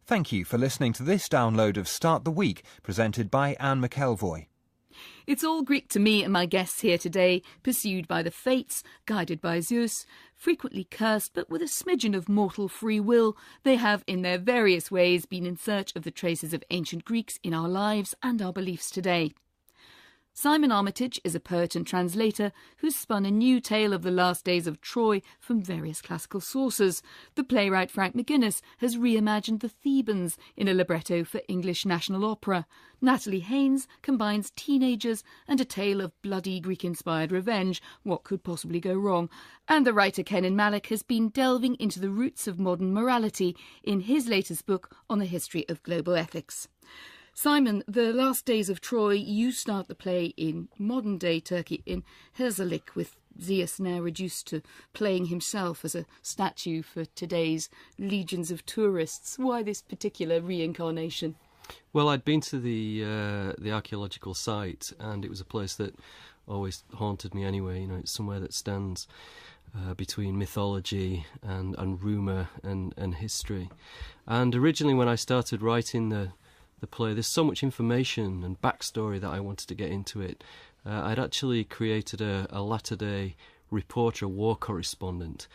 Thank you for listening to this download of Start the Week, presented by Anne McElvoy. It's all Greek to me and my guests here today, pursued by the fates, guided by Zeus, frequently cursed but with a smidgen of mortal free will. They have, in their various ways, been in search of the traces of ancient Greeks in our lives and our beliefs today. Simon Armitage is a poet and translator who's spun a new tale of the last days of Troy from various classical sources. The playwright Frank McGuinness has reimagined the Thebans in a libretto for English National Opera. Natalie Haynes combines teenagers and a tale of bloody Greek-inspired revenge. What could possibly go wrong? And the writer Kenan Malik has been delving into the roots of modern morality in his latest book on the history of global ethics. Simon, the last days of Troy, you start the play in modern-day Turkey, in Herzliya, with Zeus now reduced to playing himself as a statue for today's legions of tourists. Why this particular reincarnation? Well, I'd been to the archaeological site, and it was a place that always haunted me anyway. You know, it's somewhere that stands between mythology and rumour and history. And originally when I started writing the play, there's so much information and backstory that I wanted to get into it. I'd actually created a latter-day reporter, a war correspondent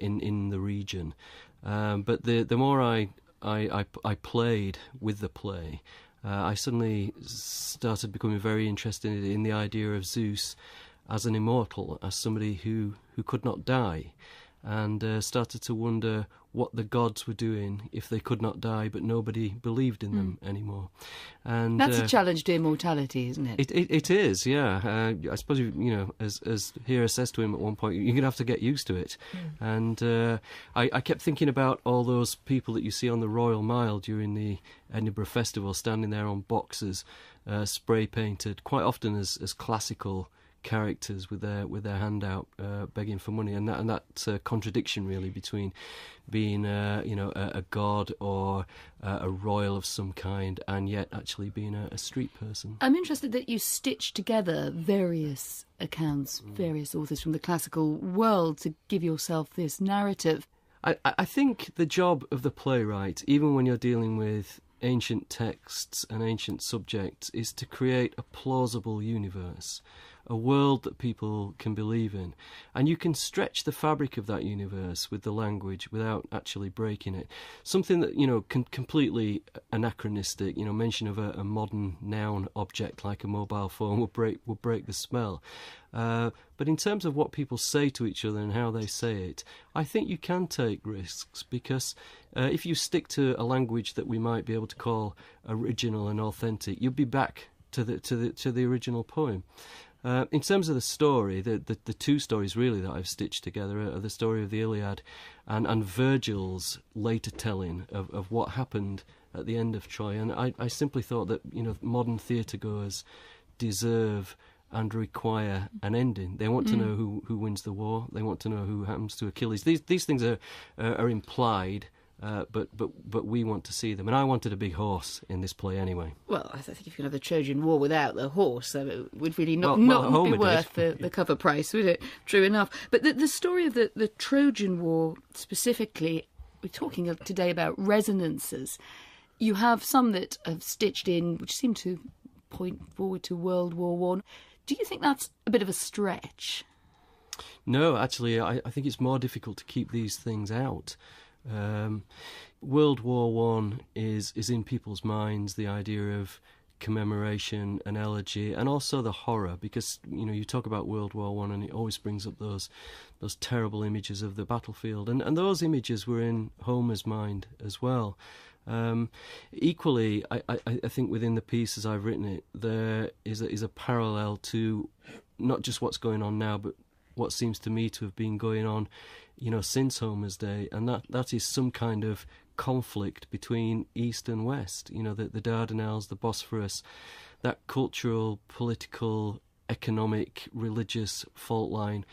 in the region. But the more I played with the play, I suddenly started becoming very interested in the idea of Zeus as an immortal, as somebody who could not die, and started to wonder what the gods were doing if they could not die, but nobody believed in them anymore. And that's a challenge to immortality, isn't it? It is, yeah. I suppose, as Hera says to him at one point, you're going to have to get used to it. And I kept thinking about all those people that you see on the Royal Mile during the Edinburgh Festival, standing there on boxes, spray painted, quite often as classical characters with their hand out, begging for money, and that contradiction really between being a god or a royal of some kind, and yet actually being a street person. I'm interested that you stitched together various accounts, various authors from the classical world to give yourself this narrative. I think the job of the playwright, even when you're dealing with ancient texts and ancient subjects, is to create a plausible universe, a world that people can believe in. And you can stretch the fabric of that universe with the language without actually breaking it. Something that, completely anachronistic, mention of a modern noun object like a mobile phone will break the spell. But in terms of what people say to each other and how they say it, I think you can take risks, because if you stick to a language that we might be able to call original and authentic, you'll be back to the original poem. In terms of the story, the two stories really that I've stitched together are the story of the Iliad and Virgil's later telling of what happened at the end of Troy. And I simply thought that modern theatre goers deserve and require an ending. They want to know who wins the war. They want to know who happens to Achilles. These things are implied. But we want to see them, and I wanted a big horse in this play anyway. Well, I think if you could have the Trojan War without the horse, it would really not be worth the cover price, would it? True enough. But the story of the Trojan War specifically, we're talking today about resonances. You have some that have stitched in, which seem to point forward to World War I. Do you think that's a bit of a stretch? No, actually, I think it's more difficult to keep these things out. World War I is in people's minds, the idea of commemoration and elegy, and also the horror, because you talk about World War I and it always brings up those terrible images of the battlefield, and those images were in Homer's mind as well. Equally, I think within the piece as I've written it, there is a parallel to not just what's going on now, but what seems to me to have been going on since Homer's day, and that is some kind of conflict between East and West. The Dardanelles, the Bosphorus, that cultural, political, economic, religious fault line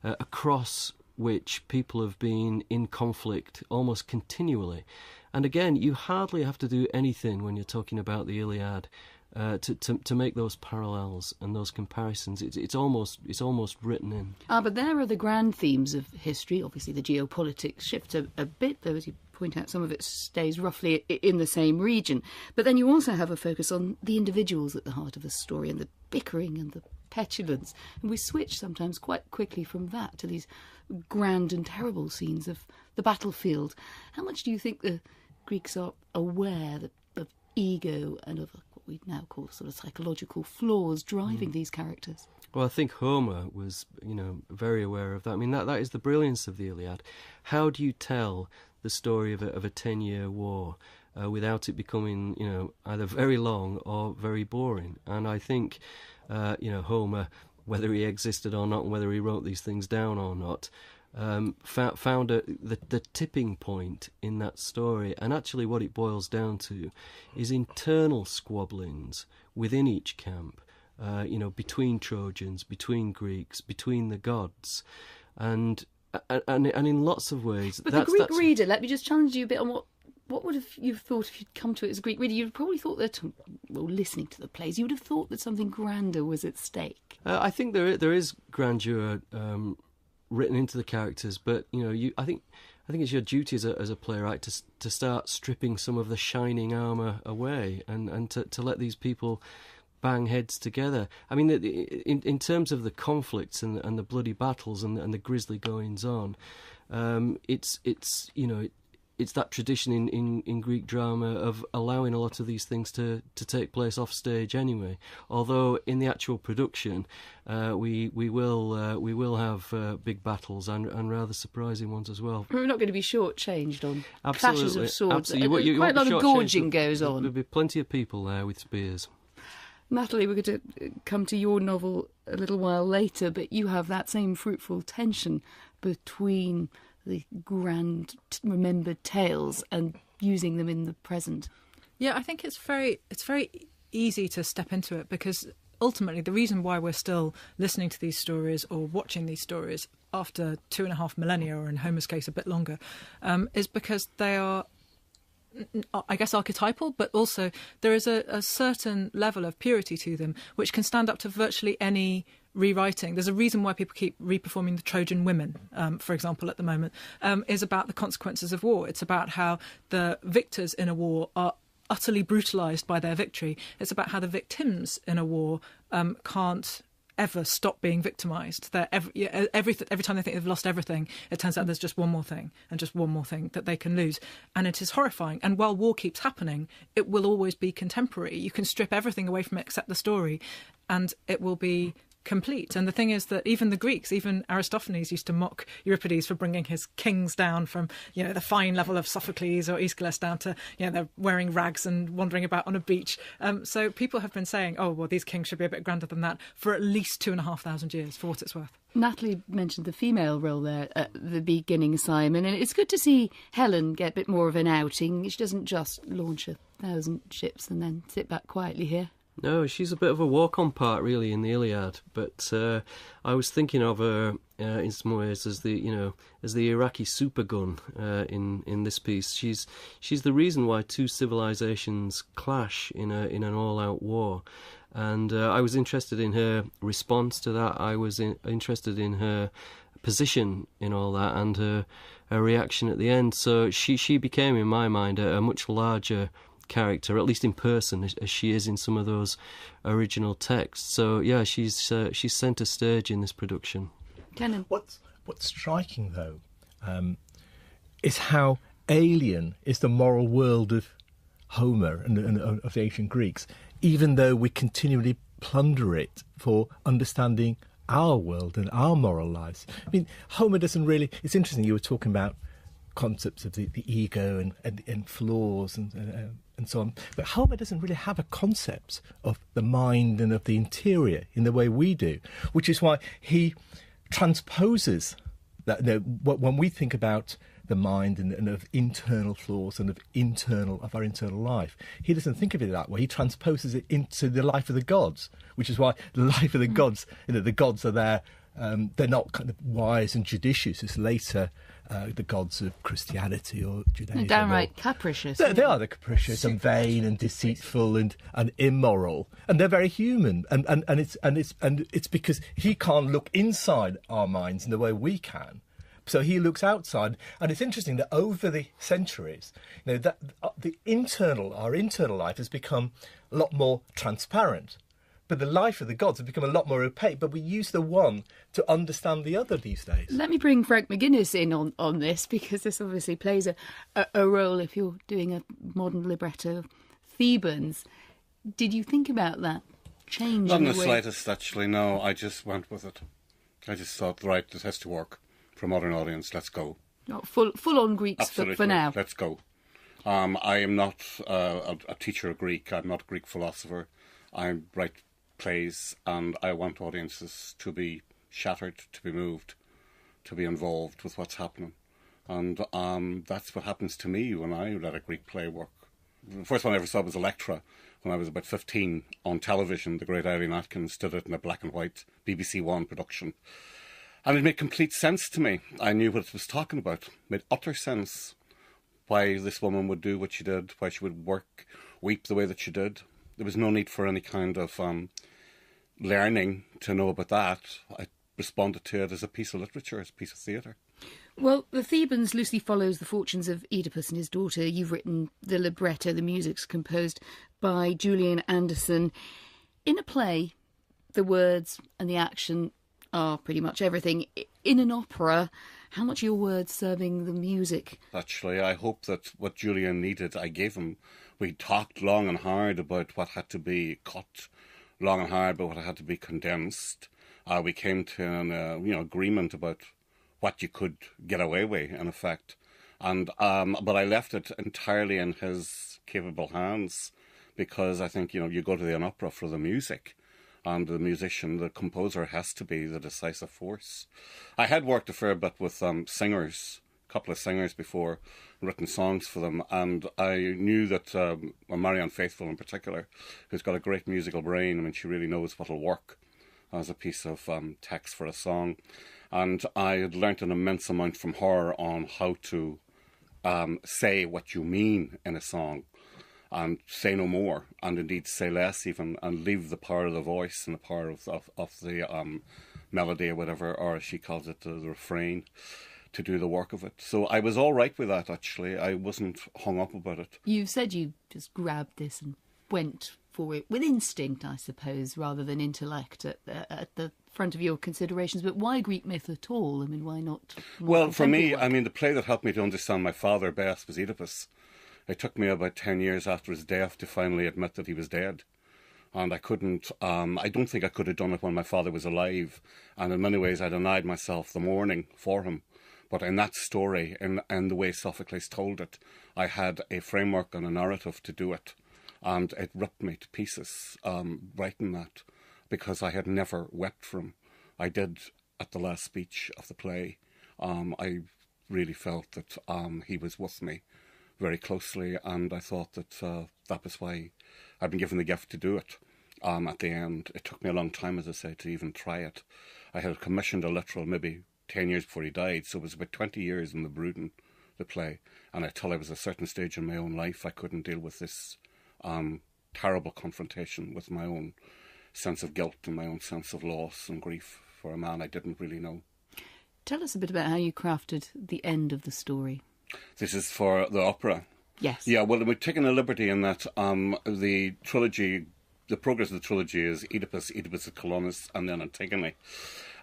across which people have been in conflict almost continually. And again, you hardly have to do anything when you're talking about the Iliad to make those parallels and those comparisons. It's almost written in. But there are the grand themes of history. Obviously, the geopolitics shift a bit, though, as you point out, some of it stays roughly in the same region. But then you also have a focus on the individuals at the heart of the story and the bickering and the petulance. And we switch sometimes quite quickly from that to these grand and terrible scenes of the battlefield. How much do you think the Greeks are aware of ego and of what we now call sort of psychological flaws driving these characters? Well, I think Homer was, very aware of that. I mean, that is the brilliance of the Iliad. How do you tell the story of a 10-year war without it becoming, either very long or very boring? And I think, Homer, whether he existed or not, and whether he wrote these things down or not, found the tipping point in that story. And actually what it boils down to is internal squabblings within each camp, between Trojans, between Greeks, between the gods. And in lots of ways... But the Greek reader, let me just challenge you a bit on what would have you thought if you'd come to it as a Greek reader? You'd probably thought that, listening to the plays, you would have thought that something grander was at stake. I think there is grandeur written into the characters, but I think it's your duty as a playwright to start stripping some of the shining armour away and to let these people bang heads together. I mean, in terms of the conflicts and the bloody battles and the grisly goings on, it's that tradition in Greek drama of allowing a lot of these things to take place off stage anyway. Although in the actual production, we will have big battles and rather surprising ones as well. We're not going to be shortchanged on Absolutely. clashes of swords. Absolutely. Quite a lot of gorging goes on. There'll be plenty of people there with spears. Natalie, we're going to come to your novel a little while later, but you have that same fruitful tension between the grand remembered tales and using them in the present. Yeah, I think it's very easy to step into it, because ultimately the reason why we're still listening to these stories or watching these stories after 2.5 millennia, or in Homer's case a bit longer, is because they are, I guess, archetypal, but also there is a certain level of purity to them which can stand up to virtually any rewriting. There's a reason why people keep reperforming the Trojan women, for example, at the moment, is about the consequences of war. It's about how the victors in a war are utterly brutalised by their victory. It's about how the victims in a war can't ever stop being victimised. Every time they think they've lost everything, it turns out there's just one more thing and just one more thing that they can lose. And it is horrifying. And while war keeps happening, it will always be contemporary. You can strip everything away from it except the story, and it will be complete. And the thing is that even the Greeks, even Aristophanes, used to mock Euripides for bringing his kings down from, the fine level of Sophocles or Aeschylus down to, they're wearing rags and wandering about on a beach. So people have been saying, oh, well, these kings should be a bit grander than that for at least 2,500 years, for what it's worth. Natalie mentioned the female role there at the beginning, Simon, and it's good to see Helen get a bit more of an outing. She doesn't just launch 1,000 ships and then sit back quietly here. No, she's a bit of a walk-on part, really, in the Iliad. But I was thinking of her in some ways as the Iraqi supergun in this piece. She's the reason why two civilizations clash in an all-out war. And I was interested in her response to that. I was interested in her position in all that and her reaction at the end. So she became, in my mind, a much larger character, at least in person, as she is in some of those original texts. So yeah, she's centre stage in this production. Kenan. What's striking though is how alien is the moral world of Homer and of the ancient Greeks, even though we continually plunder it for understanding our world and our moral lives. I mean, Homer doesn't really... It's interesting, you were talking about concepts of the ego and flaws and so on. But Homer doesn't really have a concept of the mind and of the interior in the way we do, which is why he transposes that. When we think about the mind and of internal flaws and of our internal life, he doesn't think of it that way. He transposes it into the life of the gods, which is why the life of the gods, the gods are there They're not kind of wise and judicious as later the gods of Christianity or Judaism. They're downright capricious. They are. They're capricious and vain and deceitful and immoral, and they're very human. And it's because he can't look inside our minds in the way we can. So he looks outside, and it's interesting that over the centuries, that our internal life has become a lot more transparent. But the life of the gods has become a lot more opaque, but we use the one to understand the other these days. Let me bring Frank McGuinness in on this, because this obviously plays a role if you're doing a modern libretto of Thebans. Did you think about that change? Not in the slightest, actually, no. I just went with it. I just thought, right, this has to work for a modern audience. Let's go. Not full-on Greeks for now. Let's go. I am not a teacher of Greek. I'm not a Greek philosopher. I write plays, and I want audiences to be shattered, to be moved, to be involved with what's happening. And that's what happens to me when I let a Greek play work. The first one I ever saw was Electra when I was about 15 on television. The great Eileen Atkins did it in a black and white BBC One production. And it made complete sense to me. I knew what it was talking about. It made utter sense why this woman would do what she did, why she would weep the way that she did. There was no need for any kind of learning to know about that. I responded to it as a piece of literature, as a piece of theatre. Well, the Thebans loosely follows the fortunes of Oedipus and his daughter. You've written the libretto, the music's composed by Julian Anderson. In a play, the words and the action are pretty much everything. In an opera, how much are your words serving the music? Actually, I hope that what Julian needed, I gave him. We talked long and hard about what had to be cut, long and hard about what had to be condensed. We came to an agreement about what you could get away with, in effect. And but I left it entirely in his capable hands, because I think, you go to an opera for the music. And the musician, the composer, has to be the decisive force. I had worked a fair bit with singers, a couple of singers before, written songs for them, and I knew that Marianne Faithfull in particular, who's got a great musical brain, I mean, she really knows what'll work as a piece of text for a song. And I had learnt an immense amount from her on how to say what you mean in a song, and say no more, and indeed say less even, and leave the power of the voice and the power of the melody or whatever, or as she calls it, the refrain, to do the work of it. So I was all right with that, actually. I wasn't hung up about it. You've said you just grabbed this and went for it with instinct, I suppose, rather than intellect at the front of your considerations. But why Greek myth at all? I mean, why not? Well, for me, I mean, the play that helped me to understand my father best was Oedipus. It took me about 10 years after his death to finally admit that he was dead. And I couldn't, I don't think I could have done it when my father was alive. And in many ways, I denied myself the mourning for him. But in that story, in the way Sophocles told it, I had a framework and a narrative to do it. And it ripped me to pieces, writing that, because I had never wept for him. I did at the last speech of the play. I really felt that he was with me very closely, and I thought that that was why I'd been given the gift to do it. At the end, it took me a long time, as I say, to even try it. I had commissioned a literal maybe 10 years before he died, so it was about 20 years in the brooding, the play. And until I was at a certain stage in my own life, I couldn't deal with this terrible confrontation with my own sense of guilt and my own sense of loss and grief for a man I didn't really know. Tell us a bit about how you crafted the end of the story. This is for the opera. Yes. Yeah, well, we're taking a liberty in that the trilogy, the progress of the trilogy is Oedipus, Oedipus at Colonus, and then Antigone.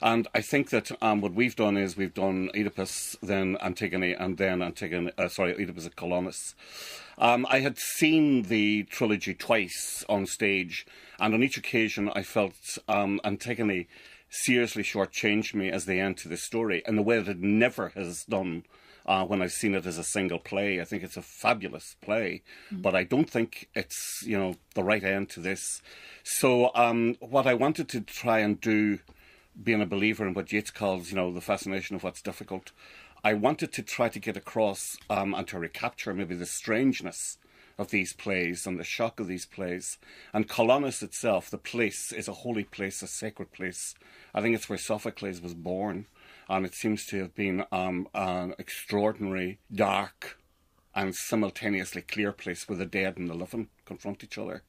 And I think that what we've done is we've done Oedipus, then Antigone, and then Oedipus at Colonus. I had seen the trilogy twice on stage, and on each occasion I felt Antigone seriously shortchanged me as the end to the story, in the way that it never has done when I've seen it as a single play. I think it's a fabulous play, but I don't think it's, the right end to this. So what I wanted to try and do, being a believer in what Yeats calls, the fascination of what's difficult, I wanted to try to get across and to recapture maybe the strangeness of these plays and the shock of these plays. And Colonus itself, the place, is a holy place, a sacred place. I think it's where Sophocles was born, and it seems to have been an extraordinary, dark, and simultaneously clear place where the dead and the living confront each other.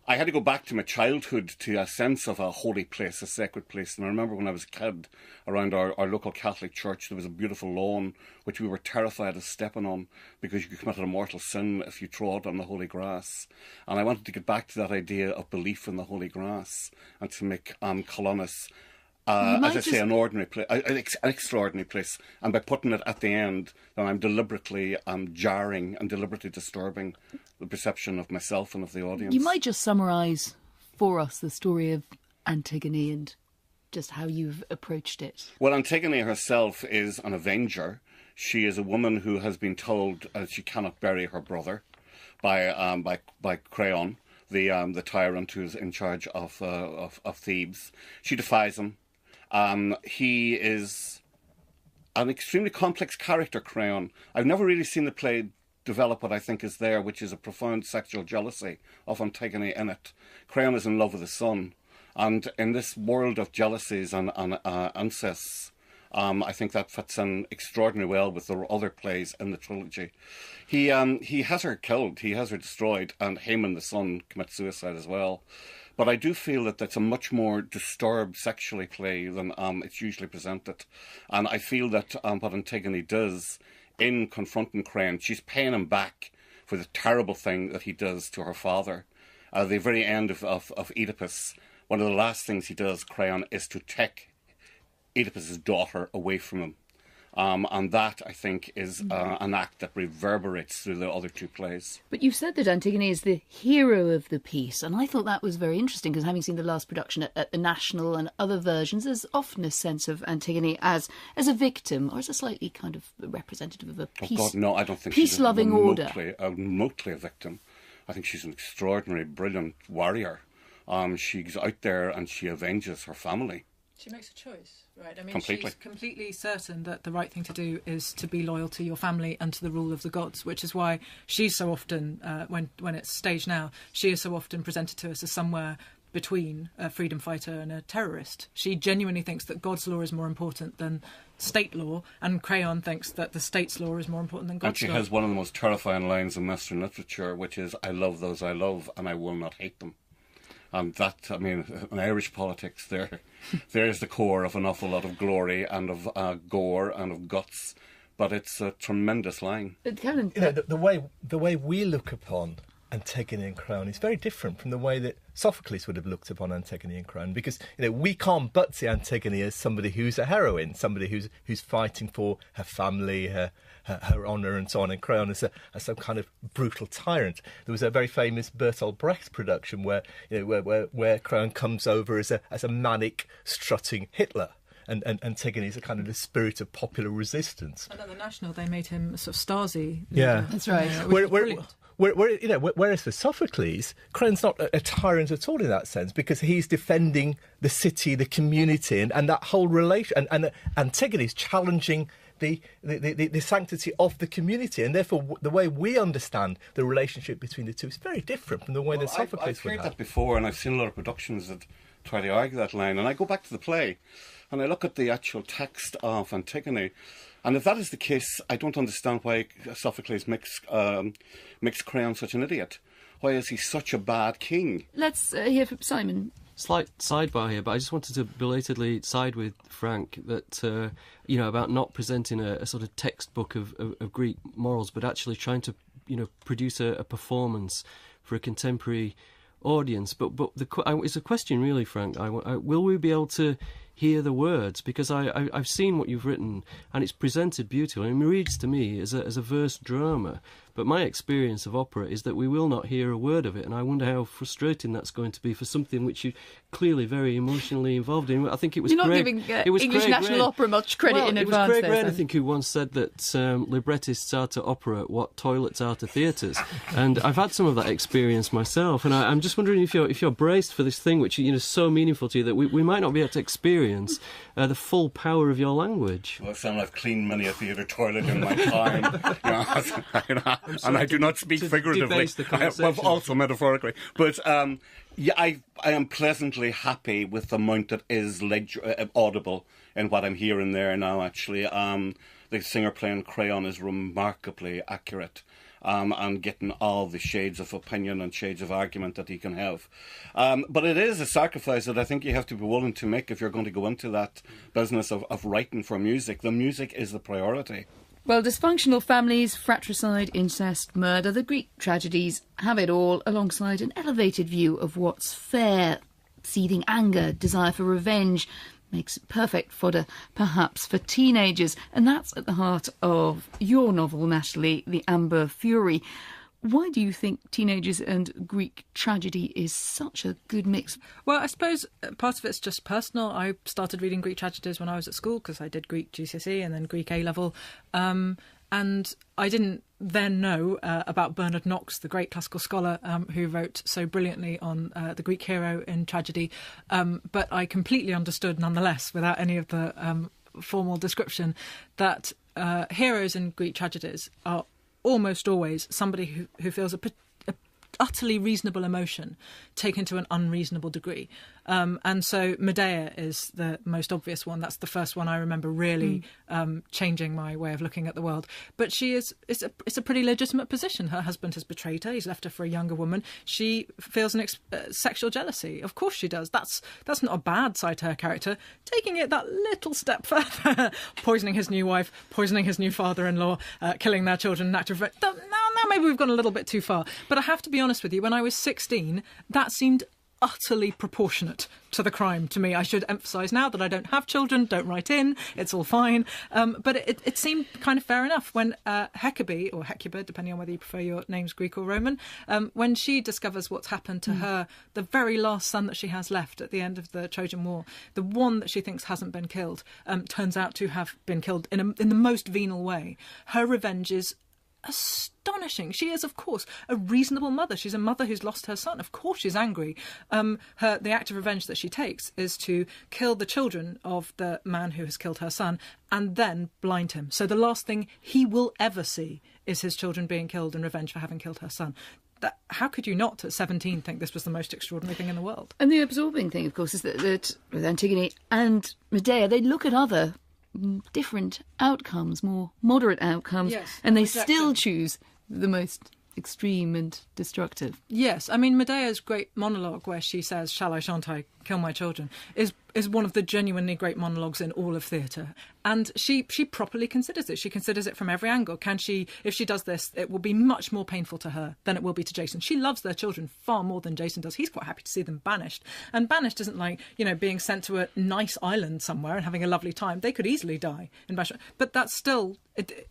I had to go back to my childhood to a sense of a holy place, a sacred place. And I remember when I was a kid, around our local Catholic church, there was a beautiful lawn which we were terrified of stepping on because you committed a mortal sin if you trod on the holy grass. And I wanted to get back to that idea of belief in the holy grass and to make Colonus, as I say, an ordinary place, an extraordinary place. And by putting it at the end, then I'm deliberately jarring and deliberately disturbing the perception of myself and of the audience. You might just summarise for us the story of Antigone and just how you've approached it. Well, Antigone herself is an avenger. She is a woman who has been told she cannot bury her brother by Creon, the tyrant who's in charge of Thebes. She defies him. He is an extremely complex character, Creon. I've never really seen the play develop what I think is there, which is a profound sexual jealousy of Antigone in it. Creon is in love with his son, and in this world of jealousies and incests, I think that fits in extraordinarily well with the other plays in the trilogy. He has her killed, he has her destroyed, and Haman the son commits suicide as well. But I do feel that that's a much more disturbed sexually play than it's usually presented. And I feel that what Antigone does in confronting Creon, she's paying him back for the terrible thing that he does to her father. At the very end of Oedipus, one of the last things he does, Creon, is to take Oedipus's daughter away from him. And that, I think, is an act that reverberates through the other two plays. But you've said that Antigone is the hero of the piece, and I thought that was very interesting, because having seen the last production at the National and other versions, there's often a sense of Antigone as a victim, or as a slightly kind of representative of a peace, oh God, no, I don't think peace-loving order. Remotely a victim. I think she's an extraordinary, brilliant warrior. She's out there and she avenges her family. She makes a choice, right? I mean, Completely. She's completely certain that the right thing to do is to be loyal to your family and to the rule of the gods, which is why she's so often, when it's staged now, she is so often presented to us as somewhere between a freedom fighter and a terrorist. She genuinely thinks that God's law is more important than state law, and Creon thinks that the state's law is more important than God's law. And she has one of the most terrifying lines in Western literature, which is, "I love those I love, and I will not hate them." And that, I mean, in Irish politics, there's the core of an awful lot of glory and of gore and of guts. But it's a tremendous line. Kenan, The way we look upon Antigone and Creon is very different from the way that Sophocles would have looked upon Antigone and Creon, because we can't but see Antigone as somebody who's a heroine, somebody who's fighting for her family, her honour and so on, and Creon as some kind of brutal tyrant. There was a very famous Bertolt Brecht production where Creon comes over as a manic, strutting Hitler. And Antigone is a kind of the spirit of popular resistance. And at the National, they made him sort of Stasi. Yeah, that's right. Whereas for Sophocles, Creon's not a tyrant at all in that sense, because he's defending the city, the community, and that whole relation. And Antigone's challenging the sanctity of the community, and therefore the way we understand the relationship between the two is very different from the way that Sophocles would have. I've heard that before, and I've seen a lot of productions that try to argue that line. And I go back to the play, and I look at the actual text of Antigone. And if that is the case, I don't understand why Sophocles makes Creon such an idiot. Why is he such a bad king? Let's hear from Simon. Slight sidebar here, but I just wanted to belatedly side with Frank that, about not presenting a sort of textbook of Greek morals, but actually trying to, produce a performance for a contemporary audience. But it's a question really, Frank. Will we be able to hear the words? Because I've seen what you've written, and it's presented beautifully. It reads to me as a verse drama, but my experience of opera is that we will not hear a word of it, and I wonder how frustrating that's going to be for something which you're clearly very emotionally involved in. I think it was You're not giving English National Opera much credit in advance. It was Craig there, Wren, I think, who once said that librettists are to opera what toilets are to theatres, and I've had some of that experience myself, and I'm just wondering if you're braced for this thing which is so meaningful to you that we might not be able to experience the full power of your language. Well, I've cleaned many a theatre toilet in my time. and I do not speak figuratively, but also metaphorically. But I am pleasantly happy with the amount that is audible in what I'm hearing there now, actually. The singer playing Crayon is remarkably accurate. And getting all the shades of opinion and shades of argument that he can have. But it is a sacrifice that I think you have to be willing to make if you're going to go into that business of writing for music. The music is the priority. Well, dysfunctional families, fratricide, incest, murder, the Greek tragedies have it all alongside an elevated view of what's fair, seething anger, desire for revenge, makes it perfect fodder, perhaps, for teenagers. And that's at the heart of your novel, Natalie, The Amber Fury. Why do you think teenagers and Greek tragedy is such a good mix? Well, I suppose part of it's just personal. I started reading Greek tragedies when I was at school because I did Greek GCSE and then Greek A-level. And I didn't then know about Bernard Knox, the great classical scholar who wrote so brilliantly on the Greek hero in tragedy. But I completely understood, nonetheless, without any of the formal description, that heroes in Greek tragedies are almost always somebody who feels a utterly reasonable emotion taken to an unreasonable degree. And so Medea is the most obvious one. That's the first one I remember really changing my way of looking at the world. But it's a pretty legitimate position. Her husband has betrayed her. He's left her for a younger woman. She feels sexual jealousy. Of course she does. That's not a bad side to her character. Taking it that little step further, poisoning his new wife, poisoning his new father-in-law, killing their children, an act of... Now maybe we've gone a little bit too far. But I have to be honest with you, when I was 16, that seemed utterly proportionate to the crime to me. I should emphasise now that I don't have children, don't write in, it's all fine. But it seemed kind of fair enough when Hecate, or Hecuba, depending on whether you prefer your names Greek or Roman, when she discovers what's happened to her, the very last son that she has left at the end of the Trojan War, the one that she thinks hasn't been killed, turns out to have been killed in the most venal way. Her revenge is astonishing. She is, of course, a reasonable mother. She's a mother who's lost her son. Of course she's angry. The act of revenge that she takes is to kill the children of the man who has killed her son and then blind him. So the last thing he will ever see is his children being killed in revenge for having killed her son. How could you not, at 17, think this was the most extraordinary thing in the world? And the absorbing thing, of course, is that with Antigone and Medea, they look at other different outcomes, more moderate outcomes, yes, and they still choose the most extreme and destructive. Yes, I mean, Medea's great monologue where she says, "Shall I, shan't I, kill my children," is one of the genuinely great monologues in all of theatre. And she properly considers it. She considers it from every angle. If she does this, it will be much more painful to her than it will be to Jason. She loves their children far more than Jason does. He's quite happy to see them banished. And banished isn't like, being sent to a nice island somewhere and having a lovely time. They could easily die in banishment. But that's still...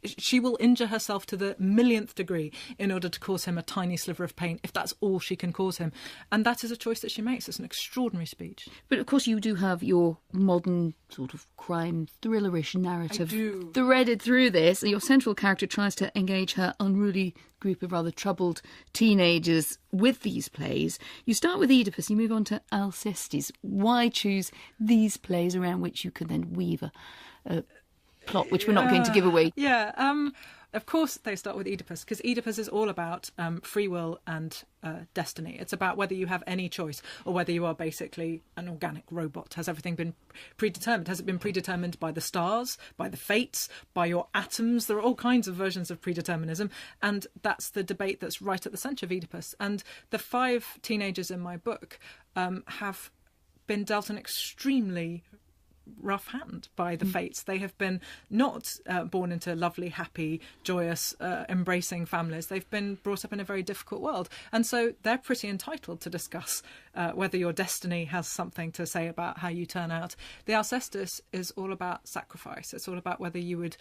she will injure herself to the millionth degree in order to cause him a tiny sliver of pain, if that's all she can cause him. And that is a choice that she makes. It's an extraordinary speech. But of course you do have your modern sort of crime thrillerish narrative threaded through this. Your central character tries to engage her unruly group of rather troubled teenagers with these plays. You start with Oedipus, you move on to Alcestis. Why choose these plays around which you can then weave a plot, which we're not going to give away? Of course they start with Oedipus, because Oedipus is all about free will and destiny. It's about whether you have any choice or whether you are basically an organic robot. Has everything been predetermined? Has it been predetermined by the stars, by the fates, by your atoms? There are all kinds of versions of predeterminism, and that's the debate that's right at the centre of Oedipus. And the 5 teenagers in my book have been dealt an extremely rough hand by the fates. They have been not born into lovely, happy, joyous, embracing families. They've been brought up in a very difficult world. And so they're pretty entitled to discuss whether your destiny has something to say about how you turn out. The Alcestis is all about sacrifice. It's all about whether you would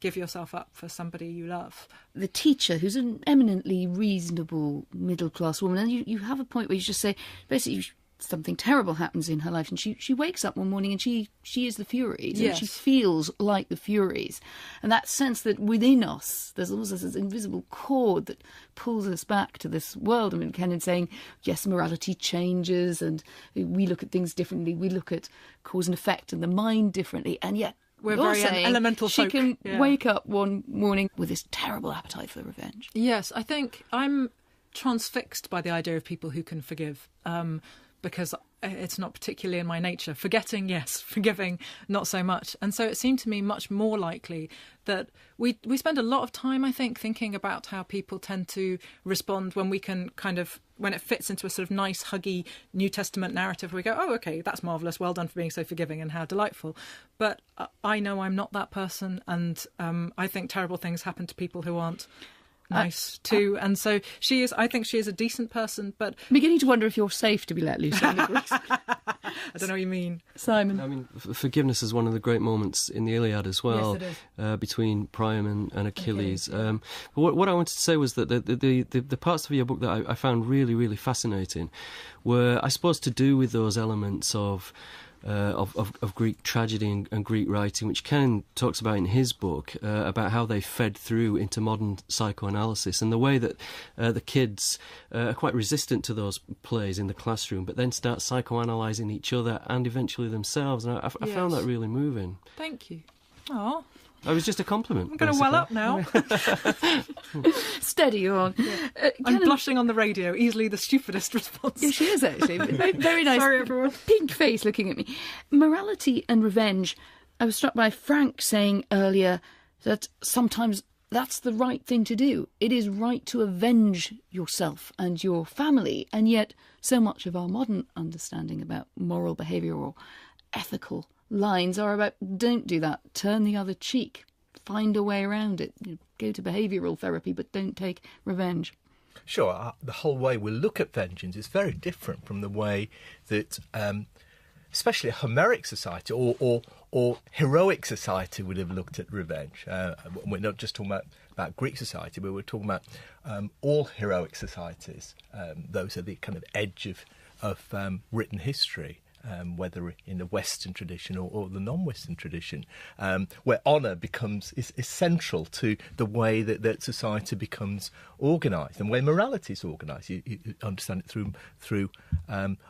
give yourself up for somebody you love. The teacher, who's an eminently reasonable middle-class woman, and you have a point where you just say, basically, something terrible happens in her life, and she wakes up one morning and she is the Furies. Yes. And she feels like the Furies. And that sense that within us there's almost this invisible cord that pulls us back to this world. I mean, Kenan saying, yes, morality changes and we look at things differently. We look at cause and effect and the mind differently. And yet We're You're very saying elemental she folk. can Yeah. wake up one morning with this terrible appetite for revenge. Yes, I think I'm transfixed by the idea of people who can forgive, because it's not particularly in my nature. Forgetting, yes. Forgiving, not so much. And so it seemed to me much more likely that we spend a lot of time, I think, thinking about how people tend to respond when we can when it fits into a sort of nice, huggy New Testament narrative where we go, oh, OK, that's marvellous, well done for being so forgiving and how delightful. But I know I'm not that person, and I think terrible things happen to people who aren't nice too. And so I think she is a decent person, but I'm beginning to wonder if you're safe to be let loose on the Greeks. I don't know what you mean. Simon. I mean, forgiveness is one of the great moments in the Iliad as well, Yes, it is. between Priam and Achilles. But what I wanted to say was that the parts of your book that I found really, really fascinating were, I suppose, to do with those elements of Greek tragedy and Greek writing, which Kenan talks about in his book, about how they fed through into modern psychoanalysis, and the way that the kids are quite resistant to those plays in the classroom, but then start psychoanalysing each other and eventually themselves. And I found that really moving. Thank you. Oh, It was just a compliment. I'm going to well up now. Steady on. I'm blushing on the radio, easily the stupidest response. Yeah, she is actually. Very, very nice. Sorry, everyone. Pink face looking at me. Morality and revenge. I was struck by Frank saying earlier that sometimes that's the right thing to do. It is right to avenge yourself and your family. And yet so much of our modern understanding about moral behaviour or ethical lines are about don't do that, turn the other cheek, find a way around it, go to behavioural therapy, but don't take revenge. Sure, the whole way we look at vengeance is very different from the way that, especially a Homeric society or heroic society would have looked at revenge. We're not just talking about Greek society, but we're talking about all heroic societies. Those are the kind of edge of written history. Whether in the Western tradition or the non-Western tradition, where honour is central to the way that society becomes organised, and where morality is organised. You understand it through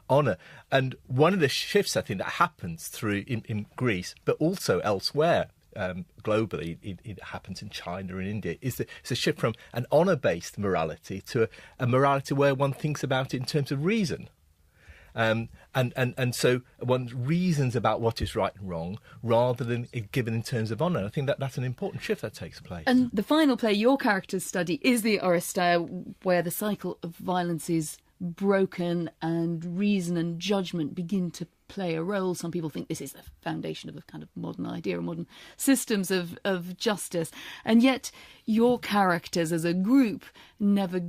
honour. And one of the shifts, I think, that happens in Greece, but also elsewhere, globally, it happens in China and India, it's a shift from an honour-based morality to a morality where one thinks about it in terms of reason. And so one reasons about what is right and wrong rather than it given in terms of honour. I think that's an important shift that takes place. And the final play your characters study is the Oresteia, where the cycle of violence is broken and reason and judgment begin to play a role. Some people think this is the foundation of a kind of modern idea, or modern systems of justice. And yet your characters as a group never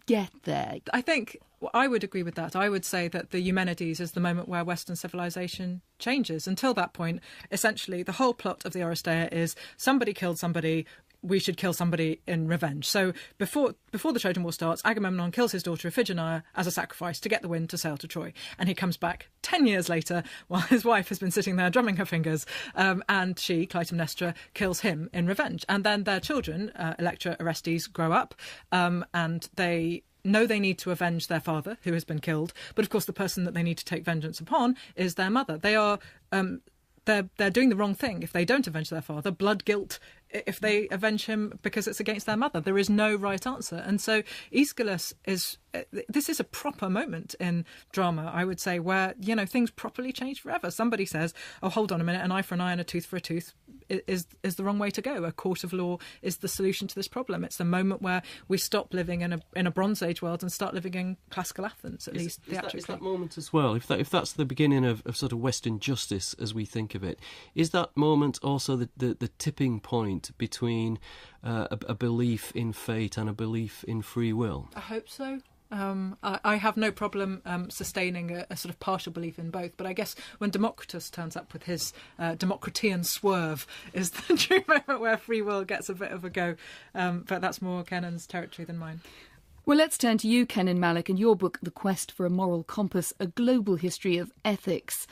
get there. I think I would agree with that. I would say that the Eumenides is the moment where Western civilization changes. Until that point, essentially, the whole plot of the Oresteia is somebody killed somebody, we should kill somebody in revenge. So before the Trojan War starts, Agamemnon kills his daughter Iphigenia as a sacrifice to get the wind to sail to Troy. And he comes back 10 years later while his wife has been sitting there drumming her fingers, and she, Clytemnestra, kills him in revenge. And then their children, Electra, Orestes, grow up, and they know they need to avenge their father, who has been killed. But of course, the person that they need to take vengeance upon is their mother. They are they're doing the wrong thing if they don't avenge their father. Blood guilt if they avenge him because it's against their mother. There is no right answer. And so Aeschylus this is a proper moment in drama, I would say, where, things properly change forever. Somebody says, oh, hold on a minute, an eye for an eye and a tooth for a tooth is the wrong way to go. A court of law is the solution to this problem. It's the moment where we stop living in a Bronze Age world and start living in classical Athens, at least theatrically. Is that moment as well, if that's the beginning of sort of Western justice as we think of it, is that moment also the tipping point between a belief in fate and a belief in free will? I hope so. I have no problem sustaining a sort of partial belief in both, but I guess when Democritus turns up with his Democritean swerve is the true moment where free will gets a bit of a go. But that's more Kenan's territory than mine. Well, let's turn to you, Kenan Malik, and your book, The Quest for a Moral Compass, A Global History of Ethics.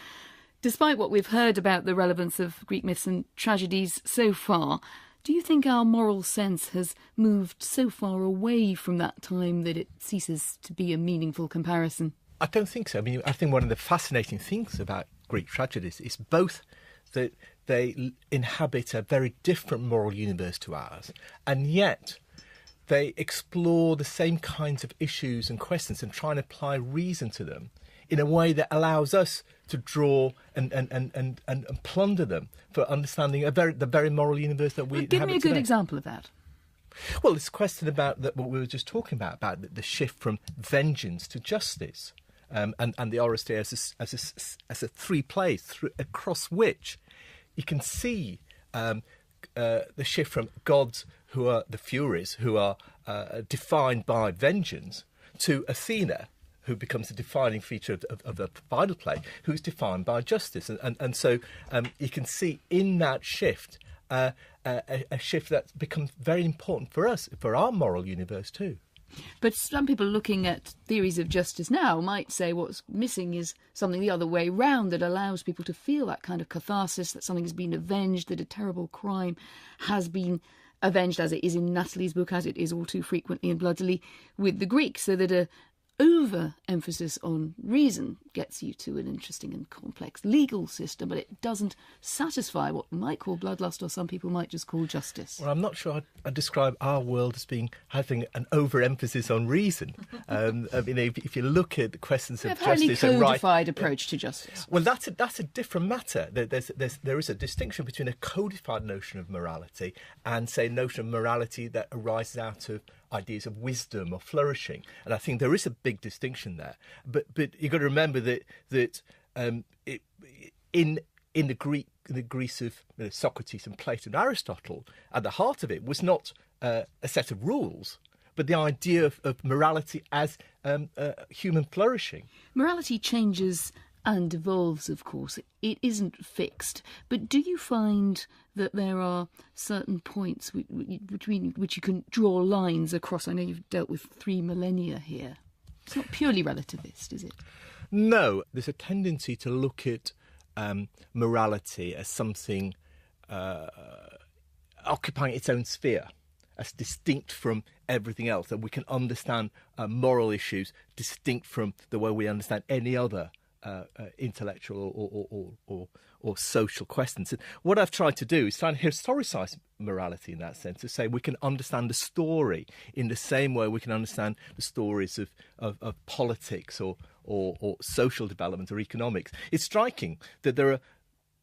Despite what we've heard about the relevance of Greek myths and tragedies so far, do you think our moral sense has moved so far away from that time that it ceases to be a meaningful comparison? I don't think so. I mean, I think one of the fascinating things about Greek tragedies is both the they inhabit a very different moral universe to ours, and yet they explore the same kinds of issues and questions and try and apply reason to them in a way that allows us to draw and plunder them for understanding the very moral universe that we inhabit Give me a good today. example of that. Well, this question about what we were just talking about the shift from vengeance to justice, and the RSD as a three plays across which you can see the shift from gods who are the Furies, who are defined by vengeance, to Athena, who becomes the defining feature of the final play, who's defined by justice. And so you can see in that shift a shift that's become very important for us, for our moral universe too. But some people looking at theories of justice now might say what's missing is something the other way round that allows people to feel that kind of catharsis, that something has been avenged, that a terrible crime has been avenged, as it is in Natalie's book, as it is all too frequently and bloodily with the Greeks, so that a over-emphasis on reason gets you to an interesting and complex legal system, but it doesn't satisfy what we might call bloodlust, or some people might just call justice. Well, I'm not sure I'd describe our world as having an over-emphasis on reason. I mean, if you look at the questions of justice and right... a highly codified approach to justice. Well, that's a different matter. There is a distinction between a codified notion of morality and, say, a notion of morality that arises out of ideas of wisdom or flourishing, and I think there is a big distinction there. But you've got to remember that in the Greece of Socrates and Plato and Aristotle, at the heart of it was not a set of rules, but the idea of morality as human flourishing. Morality changes and evolves, of course. It isn't fixed. But do you find that there are certain points between which you can draw lines across? I know you've dealt with 3 millennia here. It's not purely relativist, is it? No. There's a tendency to look at morality as something occupying its own sphere, as distinct from everything else, that we can understand moral issues distinct from the way we understand any other intellectual or social questions. And what I've tried to do is try and historicise morality in that sense, to say we can understand the story in the same way we can understand the stories of politics or social development or economics. It's striking that there are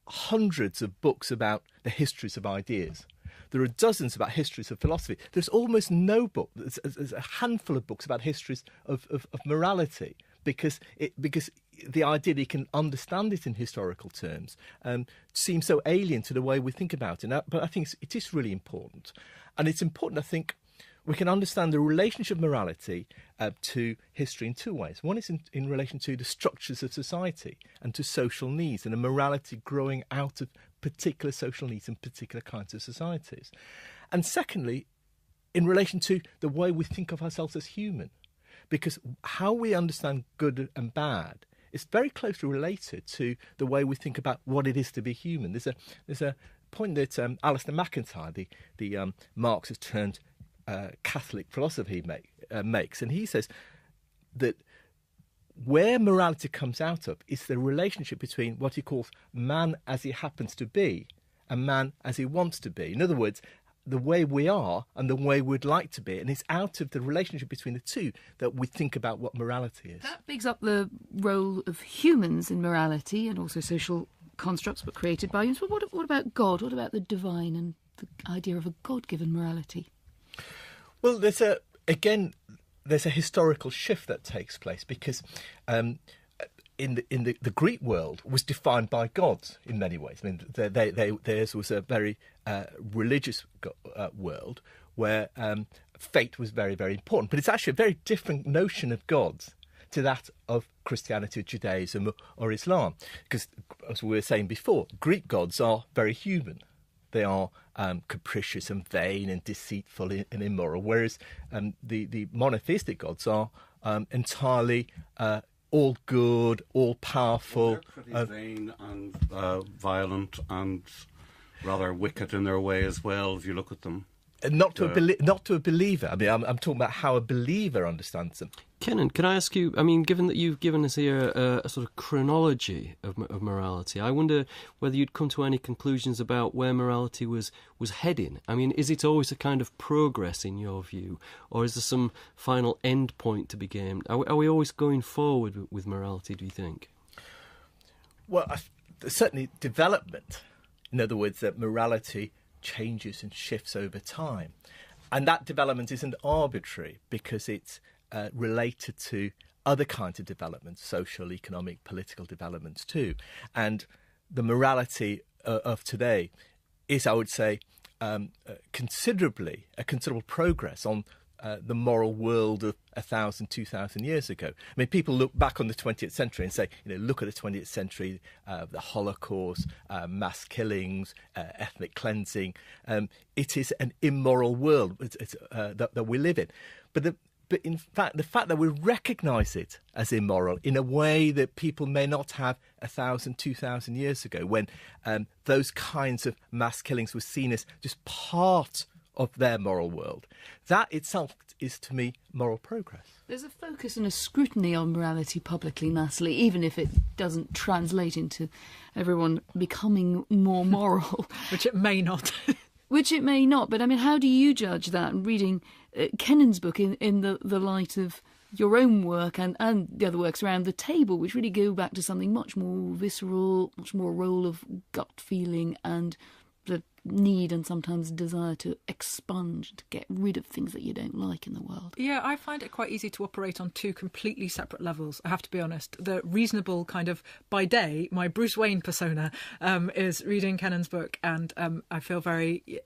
hundreds of books about the histories of ideas. There are dozens about histories of philosophy. There's almost no book. There's a handful of books about histories of morality, because the idea that you can understand it in historical terms seems so alien to the way we think about it. But I think it is really important. And it's important, I think, we can understand the relationship of morality to history in 2 ways. One is in relation to the structures of society and to social needs, and a morality growing out of particular social needs in particular kinds of societies. And secondly, in relation to the way we think of ourselves as human, because how we understand good and bad is very closely related to the way we think about what it is to be human. There's a point that Alistair MacIntyre, the Marxist turned Catholic philosopher, makes, and he says that where morality comes out of is the relationship between what he calls man as he happens to be and man as he wants to be. In other words, the way we are and the way we'd like to be, and it's out of the relationship between the two that we think about what morality is. That bigs up the role of humans in morality and also social constructs but created by humans. But what about God? What about the divine and the idea of a God-given morality? Well, there's a historical shift that takes place, because in the Greek world was defined by gods in many ways. I mean, theirs was a very religious world where fate was very, very important. But it's actually a very different notion of gods to that of Christianity, Judaism or Islam. Because, as we were saying before, Greek gods are very human. They are capricious and vain and deceitful and immoral, whereas the monotheistic gods are entirely all good, all powerful. Well, they're pretty vain and violent and rather wicked in their way as well, if you look at them. not to a believer. I mean, I'm talking about how a believer understands them. Kenan, can I ask you, I mean, given that you've given us here a sort of chronology of morality, I wonder whether you'd come to any conclusions about where morality was heading. I mean, is it always a kind of progress in your view, or is there some final end point to be gained? Are we always going forward with morality, do you think? Well, certainly development. In other words, that morality changes and shifts over time. And that development isn't arbitrary because it's related to other kinds of developments, social, economic, political developments too. And the morality of today is, I would say, considerable progress on the moral world of 1,000, 2,000 years ago. I mean, people look back on the 20th century and say, look at the 20th century, the Holocaust, mass killings, ethnic cleansing. It is an immoral world that we live in. But in fact, the fact that we recognise it as immoral in a way that people may not have 1,000, 2,000 years ago, when those kinds of mass killings were seen as just part of their moral world, that itself is, to me, moral progress. There's a focus and a scrutiny on morality publicly, Natalie, even if it doesn't translate into everyone becoming more moral. Which it may not. Which it may not, but I mean, how do you judge that? And reading Kenan's book in the light of your own work and the other works around the table, which really go back to something much more visceral, much more a role of gut feeling and the need and sometimes desire to expunge, to get rid of things that you don't like in the world. Yeah, I find it quite easy to operate on two completely separate levels, I have to be honest. The reasonable kind of, by day, my Bruce Wayne persona is reading Kenan's book, and I feel very,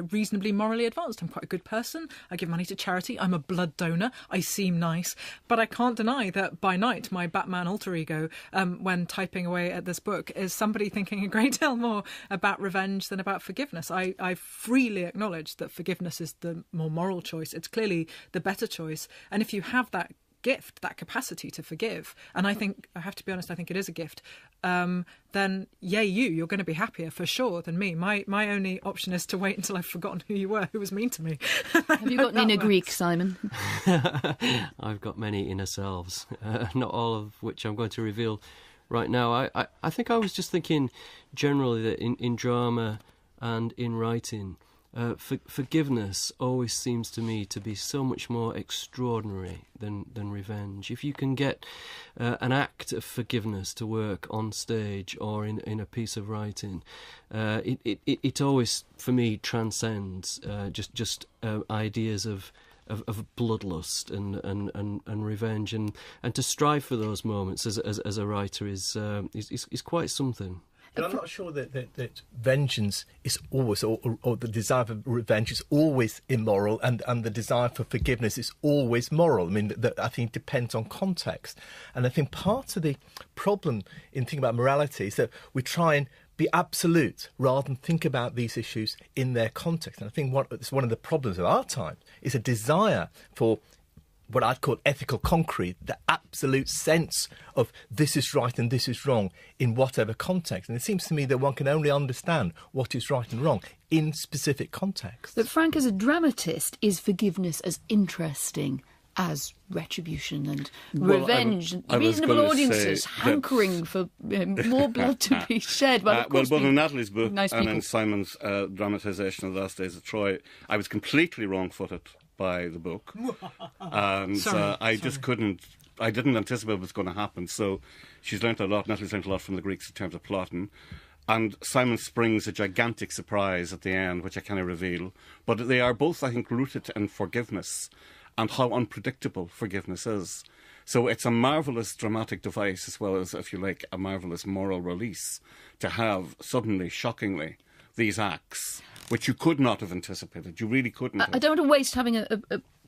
reasonably morally advanced. I'm quite a good person. I give money to charity. I'm a blood donor. I seem nice. But I can't deny that by night, my Batman alter ego, when typing away at this book, is somebody thinking a great deal more about revenge than about forgiveness. I freely acknowledge that forgiveness is the more moral choice. It's clearly the better choice. And if you have that gift, that capacity to forgive, and I have to be honest, I think it is a gift, then yay you're going to be happier for sure than me. My only option is to wait until I've forgotten who you were, who was mean to me. Have you got an inner Greek, Simon? I've got many inner selves, not all of which I'm going to reveal right now. I think I was just thinking generally that in drama and in writing, forgiveness always seems to me to be so much more extraordinary than revenge. If you can get an act of forgiveness to work on stage or in a piece of writing, it always, for me, transcends just ideas of bloodlust and revenge, and to strive for those moments as a writer is quite something. But I'm not sure that vengeance is always, or the desire for revenge is always immoral, and the desire for forgiveness is always moral. I mean, I think it depends on context. And I think part of the problem in thinking about morality is that we try and be absolute rather than think about these issues in their context. And I think it's one of the problems of our time is a desire for what I'd call ethical concrete, the absolute sense of this is right and this is wrong in whatever context. And it seems to me that one can only understand what is right and wrong in specific contexts. But Frank, as a dramatist, is forgiveness as interesting as retribution and revenge and reasonable audiences hankering for more blood to be shed? Well, both in Natalie's book and in Simon's dramatisation of The Last Days of Troy, I was completely wrong-footed by the book, and I didn't anticipate what was going to happen. So Natalie's learnt a lot from the Greeks in terms of plotting, and Simon springs a gigantic surprise at the end, which I cannot reveal, but they are both, I think, rooted in forgiveness and how unpredictable forgiveness is. So it's a marvellous dramatic device as well as, if you like, a marvellous moral release to have suddenly, shockingly, these acts which you could not have anticipated. You really couldn't have. I don't want to waste having a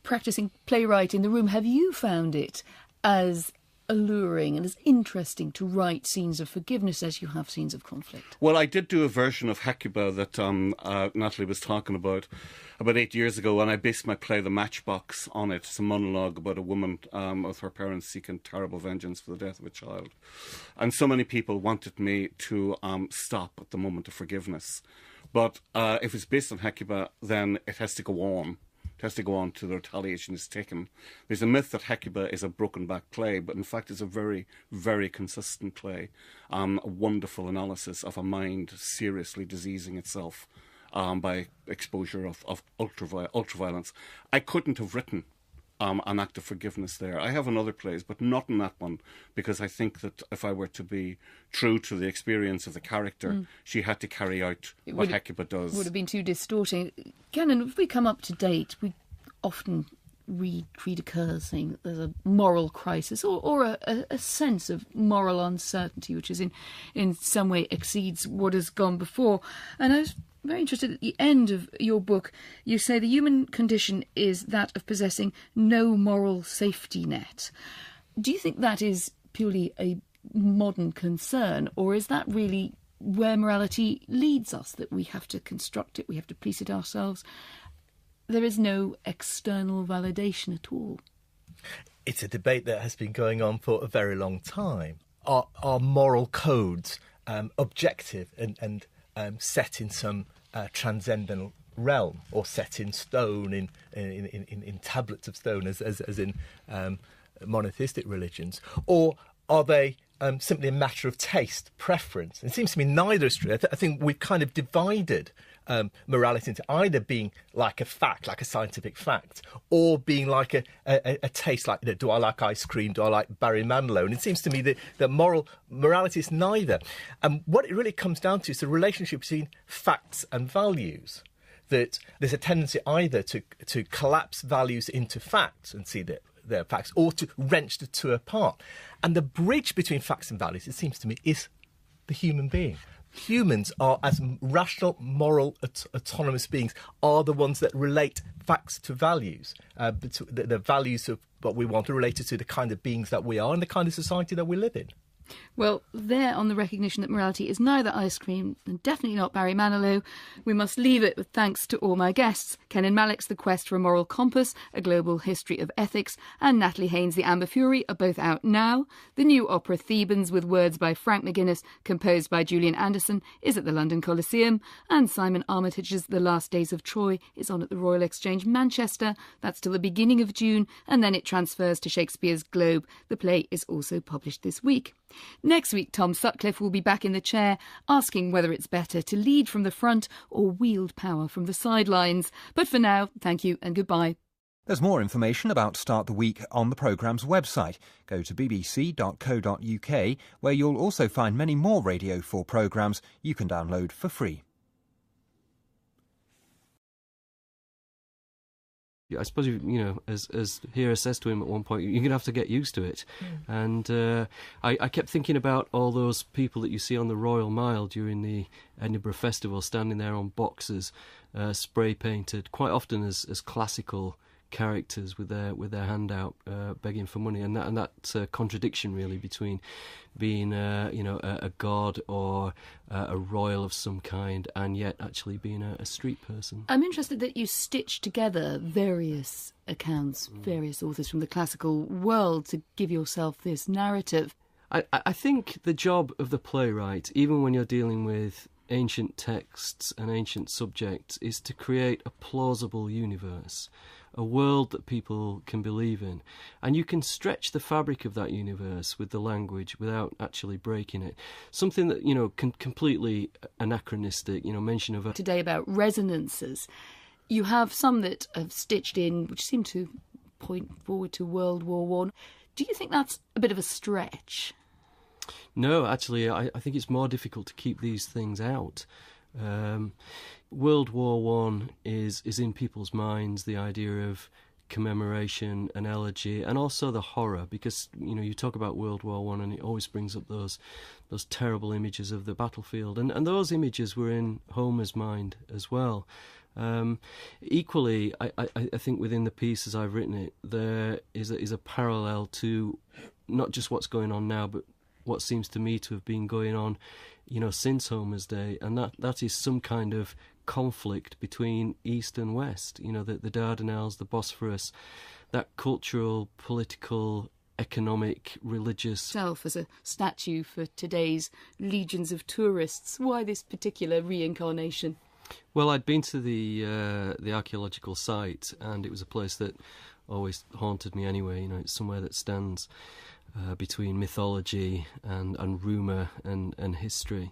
practising playwright in the room. Have you found it as alluring and as interesting to write scenes of forgiveness as you have scenes of conflict? Well, I did do a version of Hecuba that Natalie was talking about 8 years ago, and I based my play The Matchbox on it. It's a monologue about a woman with her parents seeking terrible vengeance for the death of a child. And so many people wanted me to stop at the moment of forgiveness. But if it's based on Hecuba, then it has to go on. It has to go on till the retaliation is taken. There's a myth that Hecuba is a broken back clay, but in fact it's a very, very consistent clay. A wonderful analysis of a mind seriously diseasing itself by exposure of ultraviolence. I couldn't have written an act of forgiveness there. I have in other plays, but not in that one, because I think that if I were to be true to the experience of the character, she had to carry out what Hecuba does. Would have been too distorting. Kenan, if we come up to date, we often read Creed occurs saying that there's a moral crisis or a sense of moral uncertainty, which is in some way exceeds what has gone before. And I was very interested at the end of your book, you say the human condition is that of possessing no moral safety net. Do you think that is purely a modern concern, or is that really where morality leads us, that we have to construct it, we have to police it ourselves? There is no external validation at all. It's a debate that has been going on for a very long time. Are moral codes objective and set in some transcendental realm, or set in stone in tablets of stone as in monotheistic religions, or are they simply a matter of taste, preference? It seems to me neither is true. I think we've kind of divided morality into either being like a fact, like a scientific fact, or being like a taste, like, do I like ice cream, do I like Barry Manilow? And it seems to me that morality is neither. And what it really comes down to is the relationship between facts and values. That there's a tendency either to collapse values into facts and see that they're facts, or to wrench the two apart. And the bridge between facts and values, it seems to me, is the human being. Humans are, as rational, moral, autonomous beings, are the ones that relate facts to values. The values of what we want are related to the kind of beings that we are and the kind of society that we live in. Well, there on the recognition that morality is neither ice cream and definitely not Barry Manilow, we must leave it with thanks to all my guests. Kenan Malik's The Quest for a Moral Compass, A Global History of Ethics, and Natalie Haynes' The Amber Fury are both out now. The new opera Thebans, with words by Frank McGuinness, composed by Julian Anderson, is at the London Coliseum, and Simon Armitage's The Last Days of Troy is on at the Royal Exchange, Manchester. That's till the beginning of June, and then it transfers to Shakespeare's Globe. The play is also published this week. Next week, Tom Sutcliffe will be back in the chair, asking whether it's better to lead from the front or wield power from the sidelines. But for now, thank you and goodbye. There's more information about Start the Week on the programme's website. Go to bbc.co.uk, where you'll also find many more Radio 4 programmes you can download for free. I suppose, as Hera says to him at one point, you're going to have to get used to it. And I kept thinking about all those people that you see on the Royal Mile during the Edinburgh Festival, standing there on boxes, spray painted, quite often as classical characters with their hand out, begging for money, and that contradiction really between being a god or a royal of some kind, and yet actually being a street person. I'm interested that you stitch together various accounts, various authors from the classical world to give yourself this narrative. I think the job of the playwright, even when you're dealing with ancient texts and ancient subjects, is to create a plausible universe, a world that people can believe in. And you can stretch the fabric of that universe with the language without actually breaking it. Something that, completely anachronistic, mention of today about resonances. You have some that have stitched in, which seem to point forward to World War I. Do you think that's a bit of a stretch? No, actually, I think it's more difficult to keep these things out. World War I is in people's minds, the idea of commemoration and elegy, and also the horror, because you talk about World War I and it always brings up those terrible images of the battlefield, and those images were in Homer's mind as well. Equally, I think within the piece as I've written it, there is a parallel to not just what's going on now, but what seems to me to have been going on, since Homer's day, and that is some kind of conflict between East and West. The Dardanelles, the Bosphorus, that cultural, political, economic, religious self as a statue for today's legions of tourists. Why this particular reincarnation? Well, I'd been to the archaeological site, and it was a place that always haunted me anyway. You know, it's somewhere that stands between mythology and rumour and history.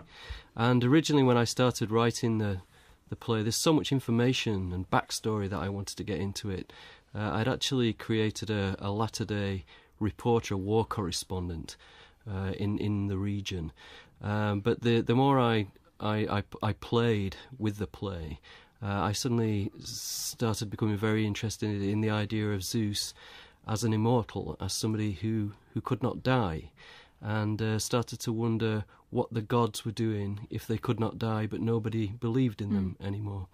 And originally, when I started writing the play, there's so much information and backstory that I wanted to get into it. I'd actually created a latter-day reporter, a war correspondent in the region. But the more I played with the play, I suddenly started becoming very interested in the idea of Zeus as an immortal, as somebody who could not die, and started to wonder what the gods were doing if they could not die, but nobody believed in them anymore.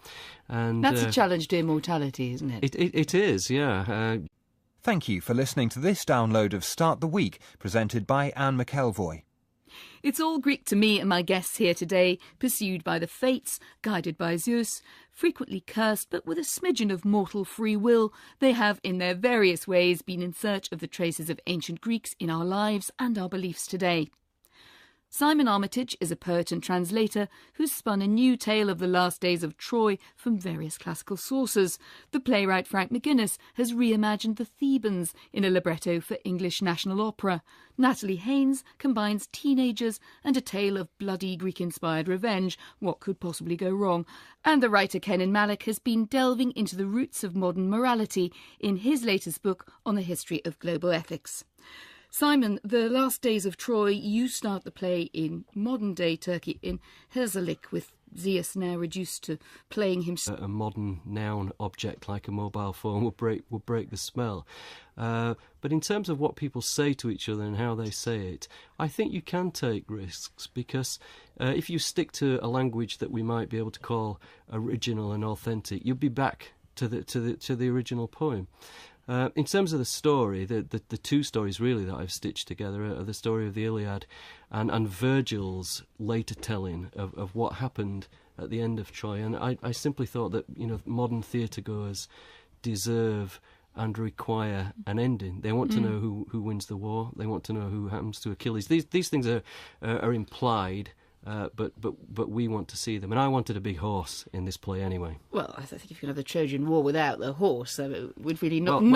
And that's a challenge to immortality, isn't it? It is, yeah. Thank you for listening to this download of Start the Week, presented by Anne McElvoy. It's all Greek to me and my guests here today, pursued by the fates, guided by Zeus, frequently cursed but with a smidgen of mortal free will. They have, in their various ways, been in search of the traces of ancient Greeks in our lives and our beliefs today. Simon Armitage is a poet and translator who's spun a new tale of the last days of Troy from various classical sources. The playwright Frank McGuinness has reimagined the Thebans in a libretto for English National Opera. Natalie Haynes combines teenagers and a tale of bloody Greek-inspired revenge. What could possibly go wrong? And the writer Kenan Malik has been delving into the roots of modern morality in his latest book on the history of global ethics. Simon, the last days of Troy, you start the play in modern-day Turkey, in Herzliya, with Zeus now reduced to playing himself. A modern noun object like a mobile phone will break the spell. But in terms of what people say to each other and how they say it, I think you can take risks, because if you stick to a language that we might be able to call original and authentic, you'll be back to the original poem. In terms of the story, the two stories really that I've stitched together are the story of the Iliad and Virgil's later telling of what happened at the end of Troy. And I simply thought that, you know, modern theatre goers deserve and require an ending. They want to know who wins the war. They want to know who happens to Achilles. These things are implied. But we want to see them, and I wanted a big horse in this play anyway. Well, I think if you can have the Trojan War without the horse, it would really not be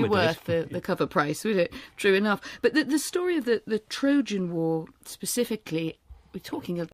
worth the cover price, would it? True enough. But the story of the Trojan War specifically, we're talking